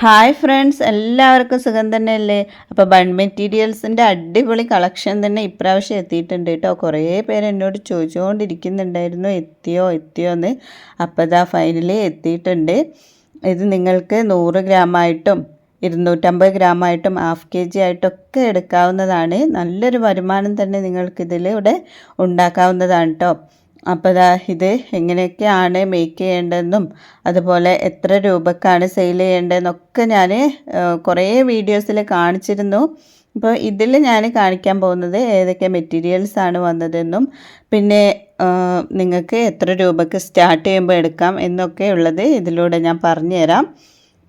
Hi friends, എല്ലാവർക്കും സുഖം തന്നെയല്ലേ? അപ്പോൾ ബൺ മെറ്റീരിയൽസിൻ്റെ അടിപൊളി കളക്ഷൻ തന്നെ ഇപ്രാവശ്യം എത്തിയിട്ടുണ്ട് കേട്ടോ. കുറേ പേര് എന്നോട് ചോദിച്ചുകൊണ്ടിരിക്കുന്നുണ്ടായിരുന്നു എത്തിയോ എന്ന്. അപ്പോൾ ഇതാ ഫൈനലി എത്തിയിട്ടുണ്ട്. ഇത് നിങ്ങൾക്ക് 100 ഗ്രാമായിട്ടും 250 ഗ്രാമായിട്ടും ഹാഫ് kg ആയിട്ടൊക്കെ എടുക്കാവുന്നതാണ്. നല്ലൊരു വരുമാനം തന്നെ നിങ്ങൾക്കിതിലൂടെ ഉണ്ടാക്കാവുന്നതാണ് കേട്ടോ. അപ്പോൾ ഇത് എങ്ങനെയൊക്കെയാണ് മേക്ക് ചെയ്യേണ്ടതെന്നും അതുപോലെ എത്ര രൂപക്കാണ് സെയിൽ ചെയ്യേണ്ടതെന്നൊക്കെ ഞാൻ കുറേ വീഡിയോസിൽ കാണിച്ചിരുന്നു. അപ്പോൾ ഇതിൽ ഞാൻ കാണിക്കാൻ പോകുന്നത് ഏതൊക്കെ മെറ്റീരിയൽസാണ് വന്നതെന്നും പിന്നെ നിങ്ങൾക്ക് എത്ര രൂപക്ക് സ്റ്റാർട്ട് ചെയ്യുമ്പോൾ എടുക്കാം എന്നൊക്കെ ഉള്ളത് ഇതിലൂടെ ഞാൻ പറഞ്ഞു തരാം.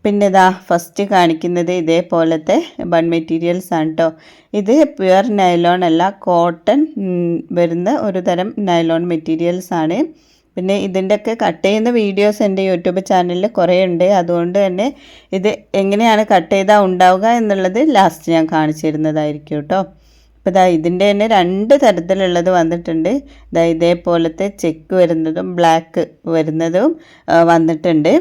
പിന്നെ ഇതാ ഫസ്റ്റ് കാണിക്കുന്നത് ഇതേപോലത്തെ ബൺ മെറ്റീരിയൽസ് ആണ് കേട്ടോ. ഇത് പ്യുവർ നൈലോൺ അല്ല, കോട്ടൺ വരുന്ന ഒരു തരം നൈലോൺ മെറ്റീരിയൽസ് ആണ്. പിന്നെ ഇതിൻ്റെയൊക്കെ കട്ട് ചെയ്യുന്ന വീഡിയോസ് എൻ്റെ യൂട്യൂബ് ചാനലിൽ കുറേ ഉണ്ട്. അതുകൊണ്ട് തന്നെ ഇത് എങ്ങനെയാണ് കട്ട് ചെയ്താൽ ഉണ്ടാവുക എന്നുള്ളത് ലാസ്റ്റ് ഞാൻ കാണിച്ചു തരുന്നതായിരിക്കും കേട്ടോ. അപ്പോൾ ഇതാ ഇതിൻ്റെ തന്നെ 2 തരത്തിലുള്ളത് വന്നിട്ടുണ്ട്. ഇതേപോലത്തെ ചെക്ക് വരുന്നതും ബ്ലാക്ക് വരുന്നതും വന്നിട്ടുണ്ട്.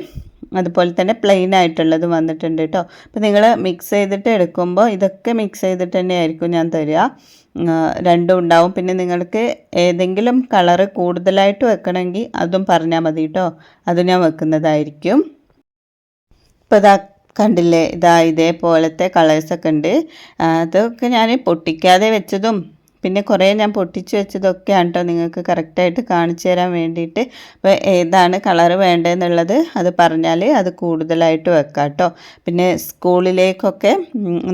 അതുപോലെ തന്നെ പ്ലെയിൻ ആയിട്ടുള്ളത് വന്നിട്ടുണ്ട് കേട്ടോ. അപ്പോൾ നിങ്ങൾ മിക്സ് ചെയ്തിട്ട് എടുക്കുമ്പോൾ ഇതൊക്കെ മിക്സ് ചെയ്തിട്ട് തന്നെ ആയിരിക്കും ഞാൻ തരിക. രണ്ടും ഉണ്ടാവും. പിന്നെ നിങ്ങൾക്ക് ഏതെങ്കിലും കളറ് കൂടുതലായിട്ട് വെക്കണമെങ്കിൽ അതും പറഞ്ഞാൽ മതി കേട്ടോ, അത് ഞാൻ വെക്കുന്നതായിരിക്കും. ഇപ്പോൾ ഇതാ കണ്ടില്ലേ, ഇതേപോലത്തെ കളേഴ്സൊക്കെ ഉണ്ട്. അതൊക്കെ ഞാൻ പൊട്ടിക്കാതെ വെച്ചതും പിന്നെ കുറേ ഞാൻ പൊട്ടിച്ച് വെച്ചതൊക്കെയാണ് കേട്ടോ നിങ്ങൾക്ക് കറക്റ്റായിട്ട് കാണിച്ചു തരാൻ വേണ്ടിയിട്ട്. അപ്പോൾ ഏതാണ് കളറ് വേണ്ടതെന്നുള്ളത് അത് പറഞ്ഞാൽ അത് കൂടുതലായിട്ട് വെക്കാം കേട്ടോ. പിന്നെ സ്കൂളിലേക്കൊക്കെ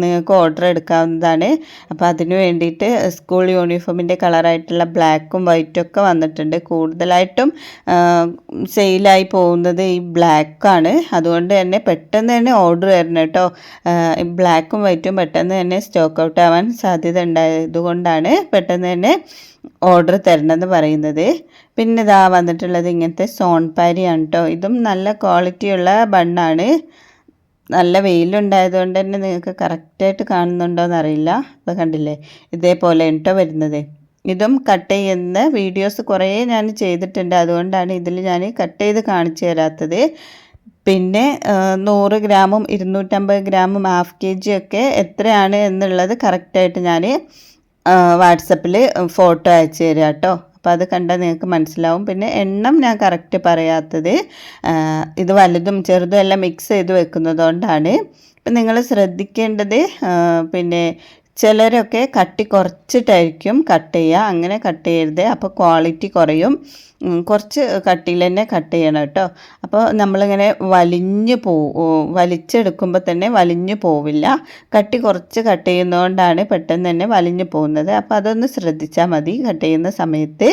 നിങ്ങൾക്ക് ഓർഡർ എടുക്കാവുന്നതാണ്. അപ്പോൾ അതിന് വേണ്ടിയിട്ട് സ്കൂൾ യൂണിഫോമിൻ്റെ കളറായിട്ടുള്ള ബ്ലാക്കും വൈറ്റും ഒക്കെ വന്നിട്ടുണ്ട്. കൂടുതലായിട്ടും സെയിലായി പോകുന്നത് ഈ ബ്ലാക്കാണ്. അതുകൊണ്ട് തന്നെ പെട്ടെന്ന് തന്നെ ഓർഡർ തരണം കേട്ടോ. ബ്ലാക്കും വൈറ്റും പെട്ടെന്ന് തന്നെ സ്റ്റോക്ക് ഔട്ട് ആവാൻ സാധ്യത ഉണ്ടായതുകൊണ്ടാണ് പെട്ടെന്ന് തന്നെ ഓർഡർ തരണമെന്ന് പറയുന്നത്. പിന്നെ ഇതാ വന്നിട്ടുള്ളത് ഇങ്ങനത്തെ സോൺപാരിയാണ് കേട്ടോ. ഇതും നല്ല ക്വാളിറ്റിയുള്ള ബണ്ണാണ്. നല്ല വെയിലുണ്ടായതുകൊണ്ട് തന്നെ നിങ്ങൾക്ക് കറക്റ്റായിട്ട് കാണുന്നുണ്ടോയെന്ന് അറിയില്ല. ഇപ്പോൾ കണ്ടില്ലേ, ഇതേപോലെ കേട്ടോ വരുന്നത്. ഇതും കട്ട് ചെയ്യുന്ന വീഡിയോസ് കുറേ ഞാൻ ചെയ്തിട്ടുണ്ട്. അതുകൊണ്ടാണ് ഇതിൽ ഞാൻ കട്ട് ചെയ്ത് കാണിച്ചു തരാത്തത്. പിന്നെ 100 ഗ്രാമും 250 ഗ്രാമും ഹാഫ് kg ഒക്കെ എത്രയാണ് എന്നുള്ളത് കറക്റ്റായിട്ട് ഞാൻ വാട്സപ്പിൽ ഫോട്ടോ അയച്ചു തരാം കേട്ടോ. അപ്പോൾ അത് കണ്ടാൽ നിങ്ങൾക്ക് മനസ്സിലാവും. പിന്നെ എണ്ണം ഞാൻ കറക്റ്റ് പറയാത്തത് ഇത് വലുതും ചെറുതും എല്ലാം മിക്സ് ചെയ്ത് വെക്കുന്നതുകൊണ്ടാണ്. അപ്പം നിങ്ങൾ ശ്രദ്ധിക്കേണ്ടത് പിന്നെ ചിലരൊക്കെ കട്ടി കുറച്ചിട്ടായിരിക്കും കട്ട് ചെയ്യുക. അങ്ങനെ കട്ട് ചെയ്യരുത്, അപ്പോൾ ക്വാളിറ്റി കുറയും. കുറച്ച് കട്ടിയിൽ തന്നെ കട്ട് ചെയ്യണം കേട്ടോ. അപ്പോൾ നമ്മളിങ്ങനെ വലിച്ചെടുക്കുമ്പോൾ തന്നെ വലിഞ്ഞു പോവില്ല. കട്ടി കുറച്ച് കട്ട് ചെയ്യുന്നതുകൊണ്ടാണ് പെട്ടെന്ന് തന്നെ വലിഞ്ഞു പോകുന്നത്. അപ്പോൾ അതൊന്ന് ശ്രദ്ധിച്ചാൽ മതി കട്ട് ചെയ്യുന്ന സമയത്ത്.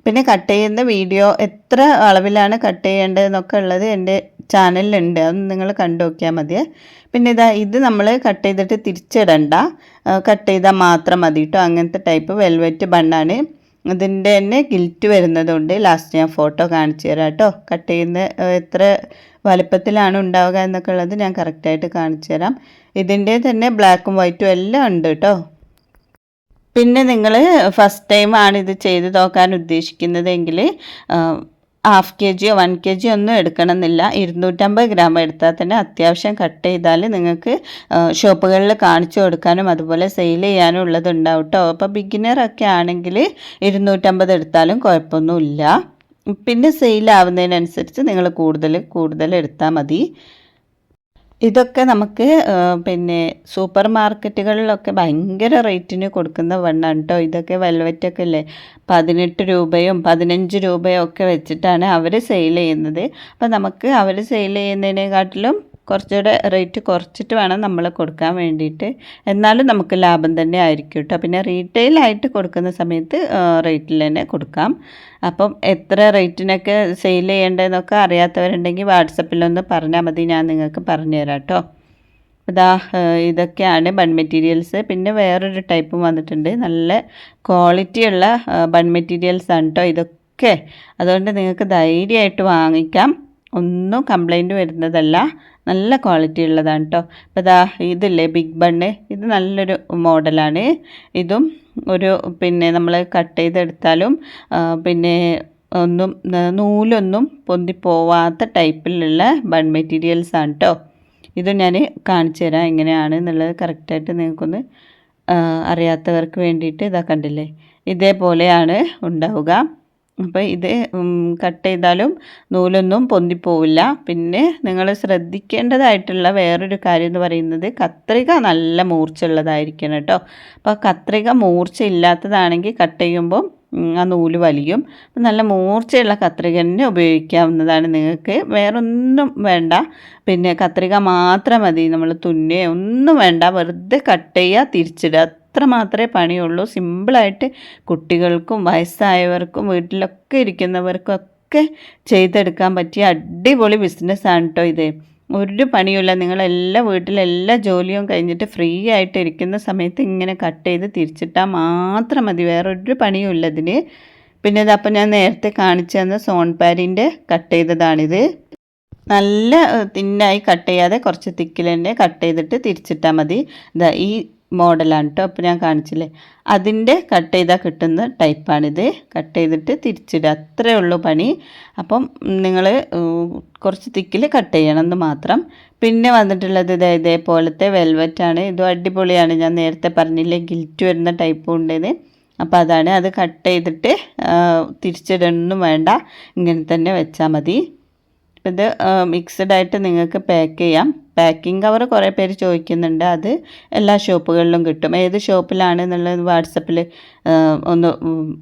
പിന്നെ കട്ട് ചെയ്യുന്ന വീഡിയോ എത്ര അളവിലാണ് കട്ട് ചെയ്യേണ്ടതെന്നൊക്കെ ഉള്ളത് എൻ്റെ ചാനലിലുണ്ട്, അതൊന്ന് നിങ്ങൾ കണ്ടു നോക്കിയാൽ മതി. പിന്നെ ഇത് നമ്മൾ കട്ട് ചെയ്തിട്ട് തിരിച്ചിടണ്ട, കട്ട് ചെയ്താൽ മാത്രം മതി കേട്ടോ. അങ്ങനത്തെ ടൈപ്പ് വെൽവെറ്റ് ബണ്ണാണ്. ഇതിൻ്റെ തന്നെ ഗിൽറ്റ് വരുന്നതുകൊണ്ട് ലാസ്റ്റ് ഞാൻ ഫോട്ടോ കാണിച്ചു തരാം കേട്ടോ. കട്ട് ചെയ്യുന്ന എത്ര വലുപ്പത്തിലാണ് ഉണ്ടാവുക എന്നൊക്കെ ഉള്ളത് ഞാൻ കറക്റ്റായിട്ട് കാണിച്ചു തരാം. ഇതിൻ്റെ തന്നെ ബ്ലാക്കും വൈറ്റും എല്ലാം ഉണ്ട് കേട്ടോ. പിന്നെ നിങ്ങൾ ഫസ്റ്റ് ടൈം ആണ് ഇത് ചെയ്ത് നോക്കാൻ ഉദ്ദേശിക്കുന്നതെങ്കിൽ ഹാഫ് kg 1 kg ഒന്നും എടുക്കണമെന്നില്ല. 250 ഗ്രാം എടുത്താൽ തന്നെ അത്യാവശ്യം കട്ട് ചെയ്താൽ നിങ്ങൾക്ക് ഷോപ്പുകളിൽ കാണിച്ചു കൊടുക്കാനും അതുപോലെ സെയിൽ ചെയ്യാനും ഉള്ളതുണ്ടാവും കേട്ടോ. അപ്പോൾ ബിഗിനറൊക്കെ ആണെങ്കിൽ 250 എടുത്താലും കുഴപ്പമൊന്നുമില്ല. പിന്നെ സെയിലാവുന്നതിനനുസരിച്ച് നിങ്ങൾ കൂടുതൽ എടുത്താൽ മതി. ഇതൊക്കെ നമുക്ക് പിന്നെ സൂപ്പർ മാർക്കറ്റുകളിലൊക്കെ ഭയങ്കര റേറ്റിന് കൊടുക്കുന്ന വണ്ണാണ് കേട്ടോ. ഇതൊക്കെ വെൽവെറ്റൊക്കെ അല്ലേ 18 രൂപയും 15 രൂപയും ഒക്കെ വെച്ചിട്ടാണ് അവർ സെയിൽ ചെയ്യുന്നത്. അപ്പോൾ നമുക്ക് അവർ സെയിൽ ചെയ്യുന്നതിനെക്കാട്ടിലും കുറച്ചുകൂടെ റേറ്റ് കുറച്ചിട്ട് വേണം നമ്മൾ കൊടുക്കാൻ വേണ്ടിയിട്ട്. എന്നാലും നമുക്ക് ലാഭം തന്നെ ആയിരിക്കും കേട്ടോ. പിന്നെ റീറ്റെയിലായിട്ട് കൊടുക്കുന്ന സമയത്ത് റേറ്റിൽ തന്നെ കൊടുക്കാം. അപ്പം എത്ര റേറ്റിനൊക്കെ സെയിൽ ചെയ്യേണ്ടതെന്നൊക്കെ അറിയാത്തവരുണ്ടെങ്കിൽ വാട്സപ്പിലൊന്ന് പറഞ്ഞാൽ മതി, ഞാൻ നിങ്ങൾക്ക് പറഞ്ഞു തരാം കേട്ടോ. ഇതൊക്കെയാണ് ബൺ മെറ്റീരിയൽസ്. പിന്നെ വേറൊരു ടൈപ്പും വന്നിട്ടുണ്ട്. നല്ല ക്വാളിറ്റിയുള്ള ബൺ മെറ്റീരിയൽസ് ആണ് കേട്ടോ ഇതൊക്കെ. അതുകൊണ്ട് നിങ്ങൾക്ക് ധൈര്യമായിട്ട് വാങ്ങിക്കാം, ഒന്നും കംപ്ലൈൻറ്റ് വരുന്നതല്ല, നല്ല ക്വാളിറ്റി ഉള്ളതാണ് കേട്ടോ. അപ്പോൾ ഇതില്ലേ ബിഗ് ബണ്ണ്, ഇത് നല്ലൊരു മോഡലാണ്. ഇതും ഒരു പിന്നെ നമ്മൾ കട്ട് ചെയ്തെടുത്താലും പിന്നെ നൂലൊന്നും പൊന്തിപ്പോവാത്ത ടൈപ്പിലുള്ള ബൺ മെറ്റീരിയൽസ് ആണ് കേട്ടോ. ഇത് ഞാൻ കാണിച്ചു തരാം എങ്ങനെയാണ് എന്നുള്ളത് കറക്റ്റായിട്ട് നിങ്ങൾക്കൊന്ന് അറിയാത്തവർക്ക് വേണ്ടിയിട്ട് ഇതാ കണ്ടില്ലേ, ഇതേപോലെയാണ് ഉണ്ടാവുക. അപ്പോൾ ഇത് കട്ട് ചെയ്താലും നൂലൊന്നും പൊന്തിപ്പോവില്ല. പിന്നെ നിങ്ങൾ ശ്രദ്ധിക്കേണ്ടതായിട്ടുള്ള വേറൊരു കാര്യം എന്ന് പറയുന്നത് കത്രിക നല്ല മൂർച്ചയുള്ളതായിരിക്കണം കേട്ടോ. അപ്പോൾ കത്രിക മൂർച്ച ഇല്ലാത്തതാണെങ്കിൽ കട്ട് ചെയ്യുമ്പോൾ ആ നൂല് വലിയും. നല്ല മൂർച്ചയുള്ള കത്രിക തന്നെ ഉപയോഗിക്കാവുന്നതാണ് നിങ്ങൾക്ക്, വേറൊന്നും വേണ്ട. പിന്നെ കത്രിക മാത്രം മതി, നമ്മൾ തുന്നേ ഒന്നും വേണ്ട, വെറുതെ കട്ട് ചെയ്യുക, തിരിച്ചിടുക, അത്ര മാത്രമേ പണിയുള്ളൂ. സിമ്പിളായിട്ട് കുട്ടികൾക്കും വയസ്സായവർക്കും വീട്ടിലൊക്കെ ഇരിക്കുന്നവർക്കൊക്കെ ചെയ്തെടുക്കാൻ പറ്റിയ അടിപൊളി ബിസിനസ്സാണ് കേട്ടോ ഇത്. ഒരു പണിയുമില്ല, നിങ്ങളെല്ലാ വീട്ടിലെല്ലാ ജോലിയും കഴിഞ്ഞിട്ട് ഫ്രീ ആയിട്ട് ഇരിക്കുന്ന സമയത്ത് ഇങ്ങനെ കട്ട് ചെയ്ത് തിരിച്ചിട്ടാൽ മാത്രം മതി, വേറൊരു പണിയുമില്ല ഇതിന്. പിന്നെ ഇതപ്പം ഞാൻ നേരത്തെ കാണിച്ചു തന്ന സോൺപാരിൻ്റെ കട്ട് ചെയ്തതാണിത്. നല്ല തിന്നായി കട്ട് ചെയ്യാതെ കുറച്ച് തിക്കിൽ തന്നെ കട്ട് ചെയ്തിട്ട് തിരിച്ചിട്ടാൽ മതി. ഇതാ ഈ മോഡലാണ് കേട്ടോ, അപ്പോൾ ഞാൻ കാണിച്ചില്ലേ അതിൻ്റെ കട്ട് ചെയ്താൽ കിട്ടുന്ന ടൈപ്പാണിത്. കട്ട് ചെയ്തിട്ട് തിരിച്ചിടുക, അത്രയേ ഉള്ളൂ പണി. അപ്പം നിങ്ങൾ കുറച്ച് തിക്കിൽ കട്ട് ചെയ്യണം എന്ന് മാത്രം. പിന്നെ വന്നിട്ടുള്ളത് ഇതേപോലത്തെ വെൽവെറ്റാണ്. ഇതും അടിപൊളിയാണ്, ഞാൻ നേരത്തെ പറഞ്ഞില്ലേ ഗിൽറ്റ് വരുന്ന ടൈപ്പും ഉണ്ടേന്ന്. അപ്പോൾ അതാണ്, അത് കട്ട് ചെയ്തിട്ട് തിരിച്ചിടൊന്നും വേണ്ട, ഇങ്ങനെ തന്നെ വെച്ചാൽ മതി. ഇത് മിക്സഡ് ആയിട്ട് നിങ്ങൾക്ക് പാക്ക് ചെയ്യാം. പാക്കിംഗ് കവർ കുറേ പേര് ചോദിക്കുന്നുണ്ട്, അത് എല്ലാ ഷോപ്പുകളിലും കിട്ടും. ഏത് ഷോപ്പിലാണ് എന്നുള്ളത് വാട്സപ്പിൽ ഒന്ന്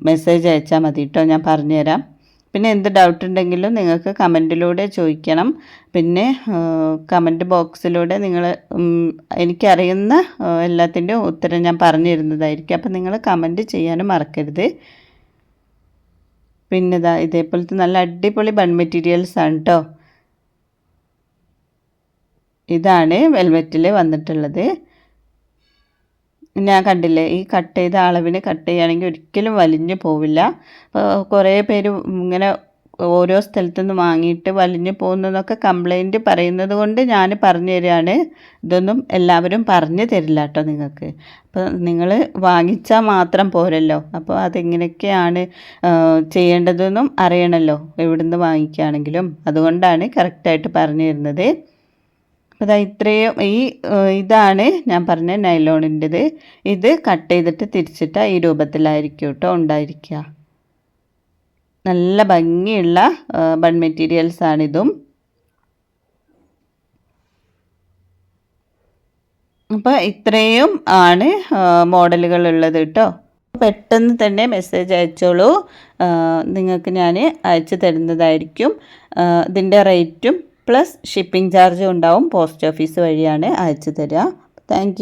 മെസ്സേജ് അയച്ചാൽ മതി കേട്ടോ, ഞാൻ പറഞ്ഞുതരാം. പിന്നെ എന്ത് ഡൗട്ട് ഉണ്ടെങ്കിലും നിങ്ങൾക്ക് കമൻറ്റിലൂടെ ചോദിക്കണം. പിന്നെ കമൻറ്റ് ബോക്സിലൂടെ നിങ്ങൾ എനിക്കറിയുന്ന എല്ലാത്തിൻ്റെയും ഉത്തരം ഞാൻ പറഞ്ഞു തരുന്നതായിരിക്കും. അപ്പം നിങ്ങൾ കമൻറ്റ് ചെയ്യാനും മറക്കരുത്. പിന്നെ ഇതേപോലത്തെ നല്ല അടിപൊളി ബൺ മെറ്റീരിയൽസ് ആണ് കേട്ടോ. ഇതാണ് വെൽവെറ്റിൽ വന്നിട്ടുള്ളത്. ഞാൻ കണ്ടില്ലേ, ഈ കട്ട് ചെയ്ത അളവിന് കട്ട് ചെയ്യുകയാണെങ്കിൽ ഒരിക്കലും വലിഞ്ഞു പോവില്ല. കുറേ പേര് ഇങ്ങനെ ഓരോ സ്ഥലത്തു നിന്ന് വാങ്ങിയിട്ട് വലിഞ്ഞു പോകുന്നതൊക്കെ കംപ്ലൈൻറ്റ് പറയുന്നത് കൊണ്ട് ഞാൻ പറഞ്ഞു തരികയാണ്. ഇതൊന്നും എല്ലാവരും പറഞ്ഞു തരില്ല കേട്ടോ നിങ്ങൾക്ക്. അപ്പോൾ നിങ്ങൾ വാങ്ങിച്ചാൽ മാത്രം പോരല്ലോ, അപ്പോൾ അതെങ്ങനെയൊക്കെയാണ് ചെയ്യേണ്ടതെന്നും അറിയണമല്ലോ എവിടുന്ന് വാങ്ങിക്കുകയാണെങ്കിലും. അതുകൊണ്ടാണ് കറക്റ്റായിട്ട് പറഞ്ഞു തരുന്നത്. അപ്പോൾ ഇത്രയും ഇതാണ് ഞാൻ പറഞ്ഞ നൈലോണിൻ്റെത്. ഇത് കട്ട് ചെയ്തിട്ട് തിരിച്ചിട്ട് ഈ രൂപത്തിലായിരിക്കും കേട്ടോ ഉണ്ടായിരിക്കുക. നല്ല ഭംഗിയുള്ള ബൺ മെറ്റീരിയൽസാണിതും. അപ്പോൾ ഇത്രയും ആണ് മോഡലുകളുള്ളത് കേട്ടോ. പെട്ടെന്ന് തന്നെ മെസ്സേജ് അയച്ചോളൂ, നിങ്ങൾക്ക് ഞാൻ അയച്ചു തരുന്നതായിരിക്കും. ഇതിൻ്റെ റേറ്റും പ്ലസ് ഷിപ്പിംഗ് ചാർജും ഉണ്ടാവും. പോസ്റ്റ് ഓഫീസ് വഴിയാണ് അയച്ചു തരിക. താങ്ക്